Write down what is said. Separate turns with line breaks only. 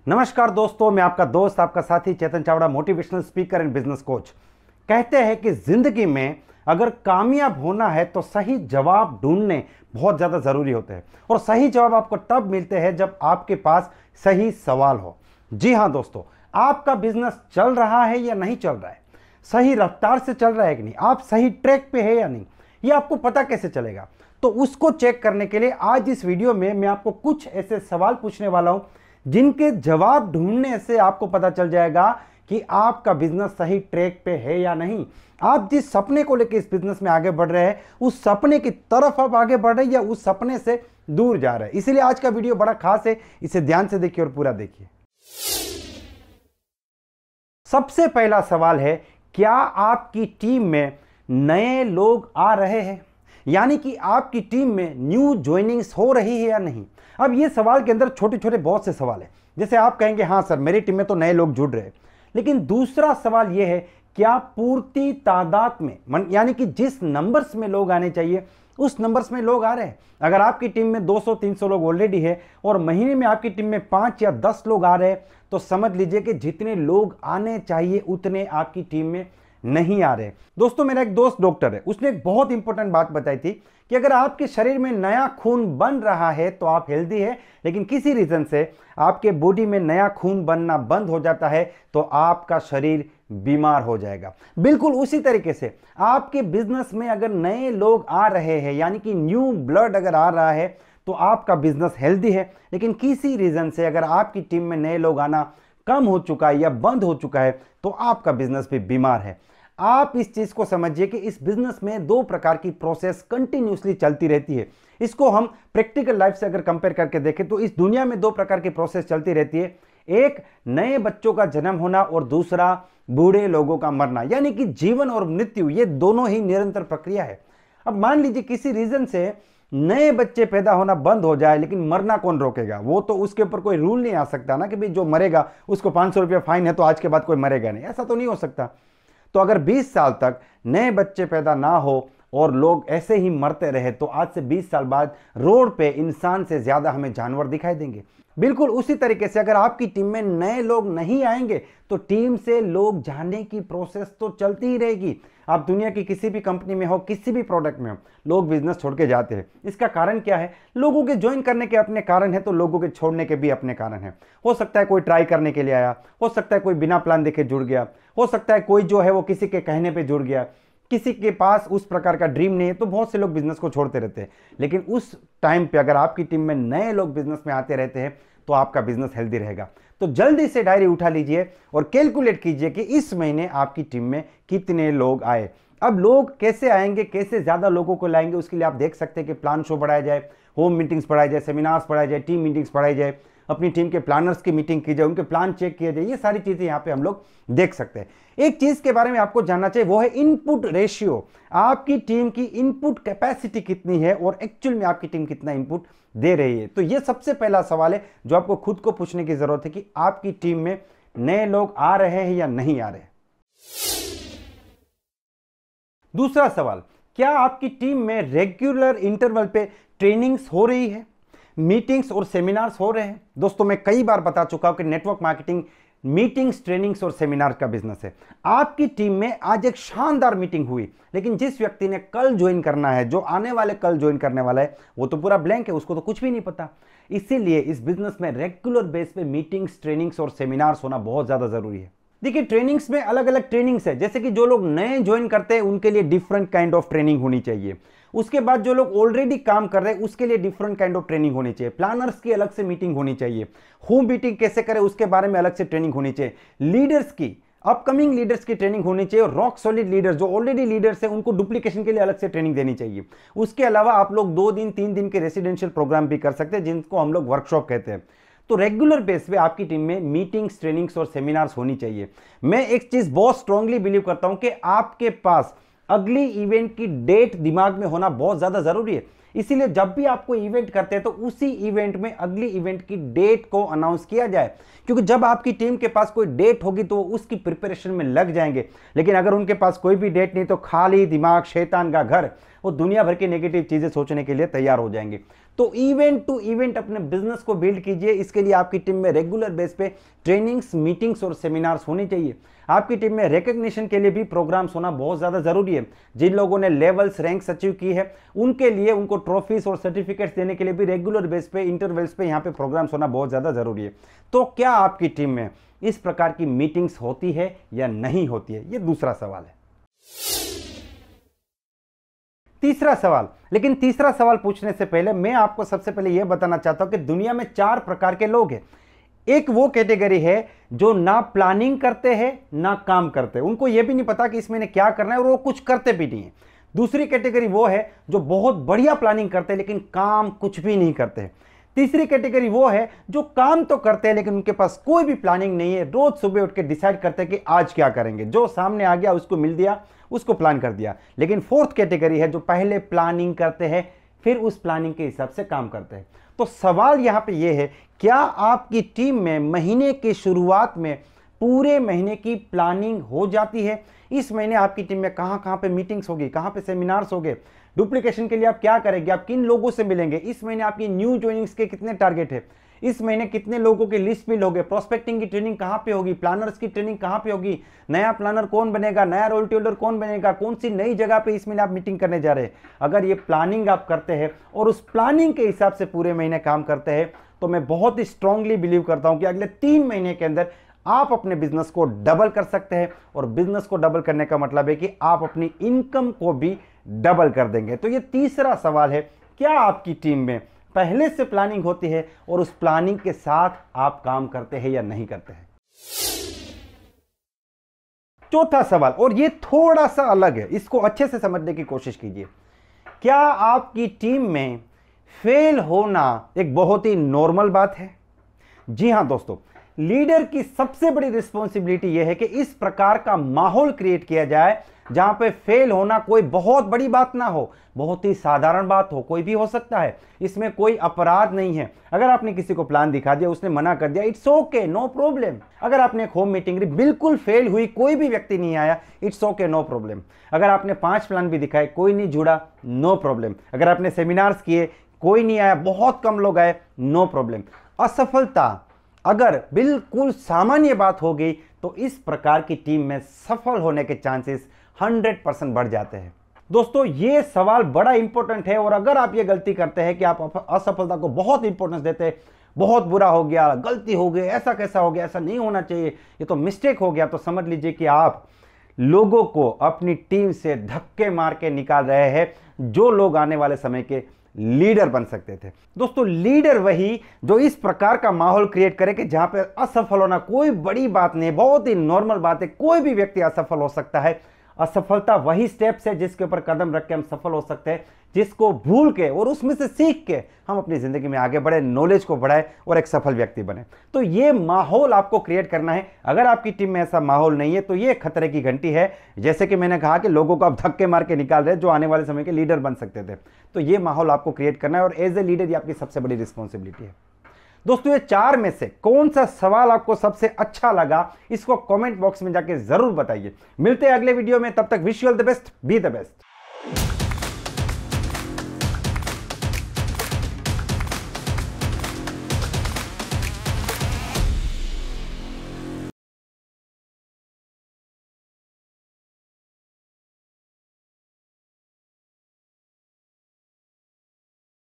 नमस्कार दोस्तों, मैं आपका दोस्त आपका साथी Chetan Chavda, motivational speaker and business coach. कहते हैं कि जिंदगी में अगर कामयाब होना है तो सही जवाब ढूंढने बहुत ज़्यादा ज़रूरी होते हैं और सही जवाब आपको तब मिलते हैं जब आपके पास सही सवाल हो। जी हाँ दोस्तों, आपका बिजनेस चल रहा है या नहीं चल रहा है, सही रफ्तार से चल रहा है कि नहीं, आप सही ट्रैक पे है या नहीं, ये आपको पता कैसे चलेगा? तो उसको चेक करने के लिए आज इस वीडियो में मैं आपको कुछ ऐसे सवाल पूछने वाला हूं जिनके जवाब ढूंढने से आपको पता चल जाएगा कि आपका बिजनेस सही ट्रैक पे है या नहीं। आप जिस सपने को लेकर इस बिजनेस में आगे बढ़ रहे हैं उस सपने की तरफ आप आगे बढ़ रहे हैं या उस सपने से दूर जा रहे हैं। इसीलिए आज का वीडियो बड़ा खास है, इसे ध्यान से देखिए और पूरा देखिए। सबसे पहला सवाल है, क्या आपकी टीम में नए लोग आ रहे हैं? यानी कि आपकी टीम में न्यू ज्वाइनिंग्स हो रही है या नहीं? अब ये सवाल के अंदर छोटे छोटे बहुत से सवाल है। जैसे आप कहेंगे हाँ सर, मेरी टीम में तो नए लोग जुड़ रहे हैं, लेकिन दूसरा सवाल यह है, क्या पूर्ति तादाद में यानी कि जिस नंबर्स में लोग आने चाहिए उस नंबर्स में लोग आ रहे हैं? अगर आपकी टीम में 200-300 लोग ऑलरेडी है और महीने में आपकी टीम में 5 या 10 लोग आ रहे हैं तो समझ लीजिए कि जितने लोग आने चाहिए उतने आपकी टीम में नहीं आ रहे। दोस्तों, मेरा एक दोस्त डॉक्टर है, उसने एक बहुत इंपॉर्टेंट बात बताई थी कि अगर आपके शरीर में नया खून बन रहा है तो आप हेल्दी है, लेकिन किसी रीजन से आपके बॉडी में नया खून बनना बंद हो जाता है तो आपका शरीर बीमार हो जाएगा। बिल्कुल उसी तरीके से आपके बिजनेस में अगर नए लोग आ रहे हैं यानी कि न्यू ब्लड अगर आ रहा है तो आपका बिजनेस हेल्दी है, लेकिन किसी रीजन से अगर आपकी टीम में नए लोग आना कम हो चुका है या बंद हो चुका है तो आपका बिजनेस भी बीमार है। आप इस चीज को समझिए कि इस बिजनेस में दो प्रकार की प्रोसेस कंटिन्यूसली चलती रहती है। इसको हम प्रैक्टिकल लाइफ से अगर कंपेयर करके देखें तो इस दुनिया में दो प्रकार की प्रोसेस चलती रहती है। एक नए बच्चों का जन्म होना और दूसरा बूढ़े लोगों का मरना, यानी कि जीवन और मृत्यु ये दोनों ही निरंतर प्रक्रिया है। अब मान लीजिए किसी रीजन से नए बच्चे पैदा होना बंद हो जाए, लेकिन मरना कौन रोकेगा? वो तो उसके ऊपर कोई रूल नहीं आ सकता ना कि भाई जो मरेगा उसको 500 रुपया फाइन है तो आज के बाद कोई मरेगा नहीं, ऐसा तो नहीं हो सकता। तो अगर 20 साल तक नए बच्चे पैदा ना हो और लोग ऐसे ही मरते रहे तो आज से 20 साल बाद रोड पे इंसान से ज्यादा हमें जानवर दिखाई देंगे। बिल्कुल उसी तरीके से अगर आपकी टीम में नए लोग नहीं आएंगे तो टीम से लोग जाने की प्रोसेस तो चलती ही रहेगी। आप दुनिया की किसी भी कंपनी में हो, किसी भी प्रोडक्ट में हो, लोग बिजनेस छोड़ के जाते हैं। इसका कारण क्या है? लोगों के ज्वाइन करने के अपने कारण है तो लोगों के छोड़ने के भी अपने कारण है। हो सकता है कोई ट्राई करने के लिए आया, हो सकता है कोई बिना प्लान देखे जुड़ गया, हो सकता है कोई जो है वो किसी के कहने पे जुड़ गया, किसी के पास उस प्रकार का ड्रीम नहीं है, तो बहुत से लोग बिजनेस को छोड़ते रहते हैं। लेकिन उस टाइम पे अगर आपकी टीम में नए लोग बिजनेस में आते रहते हैं तो आपका बिजनेस हेल्दी रहेगा। तो जल्दी से डायरी उठा लीजिए और कैलकुलेट कीजिए कि इस महीने आपकी टीम में कितने लोग आए। अब लोग कैसे आएंगे, कैसे ज्यादा लोगों को लाएंगे, उसके लिए आप देख सकते हैं कि प्लान शो बढ़ाया जाए, होम मीटिंग्स बढ़ाई जाए, सेमिनार्स बढ़ाए जाए, टीम मीटिंग्स बढ़ाई जाए, अपनी टीम के प्लानर्स की मीटिंग की जाए, उनके प्लान चेक किए जाए। ये सारी चीजें यहाँ पे हम लोग देख सकते हैं। एक चीज के बारे में आपको जानना चाहिए, वो है इनपुट रेशियो। आपकी टीम की इनपुट कैपेसिटी कितनी है और एक्चुअल में आपकी टीम कितना इनपुट दे रही है। तो ये सबसे पहला सवाल है जो आपको खुद को पूछने की जरूरत है कि आपकी टीम में नए लोग आ रहे हैं या नहीं आ रहे। दूसरा सवाल, क्या आपकी टीम में रेगुलर इंटरवल पे ट्रेनिंग्स हो रही है, मीटिंग्स और सेमिनार्स हो रहे हैं? दोस्तों, मैं कई बार बता चुका हूं कि नेटवर्क मार्केटिंग मीटिंग्स, ट्रेनिंग्स और सेमिनार का बिजनेस है। आपकी टीम में आज एक शानदार मीटिंग हुई, लेकिन जिस व्यक्ति ने कल ज्वाइन करना है, जो आने वाले कल ज्वाइन करने वाला है, वो तो पूरा ब्लैंक है, उसको तो कुछ भी नहीं पता। इसीलिए इस बिजनेस में रेगुलर बेस पे मीटिंग्स, ट्रेनिंग्स और सेमिनार्स होना बहुत ज्यादा जरूरी है। देखिए, ट्रेनिंग्स में अलग अलग ट्रेनिंग्स है। जैसे कि जो लोग नए ज्वाइन करते हैं उनके लिए डिफरेंट काइंड ऑफ ट्रेनिंग होनी चाहिए। उसके बाद जो लोग ऑलरेडी काम कर रहे हैं उसके लिए डिफरेंट काइंड ऑफ ट्रेनिंग होनी चाहिए। प्लानर्स की अलग से मीटिंग होनी चाहिए। होम मीटिंग कैसे करें उसके बारे में अलग से ट्रेनिंग होनी चाहिए। लीडर्स की, अपकमिंग लीडर्स की ट्रेनिंग होनी चाहिए। और रॉक सॉलिड लीडर्स जो ऑलरेडी लीडर्स हैं उनको डुप्लीकेशन के लिए अलग से ट्रेनिंग देनी चाहिए। उसके अलावा आप लोग 2 दिन 3 दिन के रेसिडेंशियल प्रोग्राम भी कर सकते हैं जिनको हम लोग वर्कशॉप कहते हैं। तो रेगुलर बेस पे आपकी टीम में मीटिंग्स, ट्रेनिंग्स और सेमिनार्स होनी चाहिए। मैं एक चीज बहुत स्ट्रांगली बिलीव करता हूं कि आपके पास अगली इवेंट की डेट दिमाग में होना बहुत ज्यादा जरूरी है। इसीलिए जब भी आप कोई इवेंट करते हैं तो उसी इवेंट में अगली इवेंट की डेट को अनाउंस किया जाए, क्योंकि जब आपकी टीम के पास कोई डेट होगी तो वो उसकी प्रिपरेशन में लग जाएंगे। लेकिन अगर उनके पास कोई भी डेट नहीं तो खाली दिमाग, शैतान का घर, वो दुनिया भर की नेगेटिव चीजें सोचने के लिए तैयार हो जाएंगे। तो इवेंट टू इवेंट अपने बिजनेस को बिल्ड कीजिए। इसके लिए आपकी टीम में रेगुलर बेस पे ट्रेनिंग्स, मीटिंग्स और सेमिनार्स होनी चाहिए। आपकी टीम में रिकग्निशन के लिए भी प्रोग्राम्स होना बहुत ज्यादा जरूरी है। जिन लोगों ने लेवल्स, रैंक्स अचीव की है, उनके लिए उनको ट्रॉफीज और सर्टिफिकेट्स देने के लिए भी रेगुलर बेस पे, इंटरवल्स पे यहाँ पे प्रोग्राम्स होना बहुत ज्यादा जरूरी है। तो क्या आपकी टीम में इस प्रकार की मीटिंग्स होती है या नहीं होती है, ये दूसरा सवाल है। तीसरा सवाल, लेकिन तीसरा सवाल पूछने से पहले मैं आपको सबसे पहले यह बताना चाहता हूं कि दुनिया में 4 प्रकार के लोग हैं। एक वो कैटेगरी है जो ना प्लानिंग करते हैं ना काम करते हैं, उनको यह भी नहीं पता कि इस महीने क्या करना है और वो कुछ करते भी नहीं है। दूसरी कैटेगरी वो है जो बहुत बढ़िया प्लानिंग करते हैं लेकिन काम कुछ भी नहीं करते हैं। तीसरी कैटेगरी वो है जो काम तो करते हैं लेकिन उनके पास कोई भी प्लानिंग नहीं है, रोज सुबह उठ के डिसाइड करते हैं कि आज क्या करेंगे, जो सामने आ गया उसको मिल दिया, उसको प्लान कर दिया। लेकिन फोर्थ कैटेगरी है जो पहले प्लानिंग करते हैं फिर उस प्लानिंग के हिसाब से काम करते हैं। तो सवाल यहां पे ये है, क्या आपकी टीम में महीने की शुरुआत में पूरे महीने की प्लानिंग हो जाती है? इस महीने आपकी टीम में कहां कहां पे मीटिंग्स होगी, कहां पे सेमिनार्स होंगे, डुप्लीकेशन के लिए आप क्या करेंगे, आप किन लोगों से मिलेंगे, इस महीने आपकी न्यू ज्वाइनिंग्स के कितने टारगेट है, इस महीने कितने लोगों की लिस्ट बिल्ड होगी, प्रोस्पेक्टिंग की ट्रेनिंग कहां पे होगी, प्लानर्स की ट्रेनिंग कहां पे होगी, नया प्लानर कौन बनेगा, नया रॉयल्टी होल्डर कौन बनेगा, कौन सी नई जगह पे इस महीने आप मीटिंग करने जा रहे हैं। अगर ये प्लानिंग आप करते हैं और उस प्लानिंग के हिसाब से पूरे महीने काम करते हैं तो मैं बहुत ही स्ट्रांगली बिलीव करता हूं कि अगले 3 महीने के अंदर आप अपने बिजनेस को डबल कर सकते हैं। और बिजनेस को डबल करने का मतलब है कि आप अपनी इनकम को भी डबल कर देंगे। तो ये तीसरा सवाल है, क्या आपकी टीम में पहले से प्लानिंग होती है और उस प्लानिंग के साथ आप काम करते हैं या नहीं करते हैं? चौथा सवाल, और ये थोड़ा सा अलग है, इसको अच्छे से समझने की कोशिश कीजिए। क्या आपकी टीम में फेल होना एक बहुत ही नॉर्मल बात है? जी हां दोस्तों, लीडर की सबसे बड़ी रिस्पॉन्सिबिलिटी यह है कि इस प्रकार का माहौल क्रिएट किया जाए जहां पे फेल होना कोई बहुत बड़ी बात ना हो, बहुत ही साधारण बात हो, कोई भी हो सकता है, इसमें कोई अपराध नहीं है। अगर आपने किसी को प्लान दिखा दिया, उसने मना कर दिया, इट्स ओके, नो प्रॉब्लम। अगर आपने एक होम मीटिंग ली, बिल्कुल फेल हुई, कोई भी व्यक्ति नहीं आया, इट्स ओके, नो प्रॉब्लम। अगर आपने 5 प्लान भी दिखाए, कोई नहीं जुड़ा, नो प्रॉब्लम। अगर आपने सेमिनार्स किए, कोई नहीं आया, बहुत कम लोग आए, नो प्रॉब्लम। असफलता अगर बिल्कुल सामान्य बात हो गई तो इस प्रकार की टीम में सफल होने के चांसेस 100% बढ़ जाते हैं। दोस्तों, ये सवाल बड़ा इंपॉर्टेंट है और अगर आप ये गलती करते हैं कि आप असफलता को बहुत इंपॉर्टेंस देते हैं, बहुत बुरा हो गया, गलती हो गई, ऐसा कैसा हो गया, ऐसा नहीं होना चाहिए, ये तो मिस्टेक हो गया, तो समझ लीजिए कि आप लोगों को अपनी टीम से धक्के मार के निकाल रहे हैं जो लोग आने वाले समय के लीडर बन सकते थे। दोस्तों, लीडर वही जो इस प्रकार का माहौल क्रिएट करे कि जहां पे असफल होना कोई बड़ी बात नहीं, बहुत ही नॉर्मल बात है, कोई भी व्यक्ति असफल हो सकता है। असफलता वही स्टेप्स है जिसके ऊपर कदम रख के हम सफल हो सकते हैं, जिसको भूल के और उसमें से सीख के हम अपनी जिंदगी में आगे बढ़े, नॉलेज को बढ़ाए और एक सफल व्यक्ति बने। तो ये माहौल आपको क्रिएट करना है। अगर आपकी टीम में ऐसा माहौल नहीं है तो ये खतरे की घंटी है। जैसे कि मैंने कहा कि लोगों को आप धक्के मार के निकाल रहे हैं जो आने वाले समय के लीडर बन सकते थे। तो ये माहौल आपको क्रिएट करना है और एज ए लीडर ये आपकी सबसे बड़ी रिस्पॉन्सिबिलिटी है। दोस्तों, ये 4 में से कौन सा सवाल आपको सबसे अच्छा लगा, इसको कमेंट बॉक्स में जाके जरूर बताइए। मिलते हैं अगले वीडियो में, तब तक wish you all the best, be the best.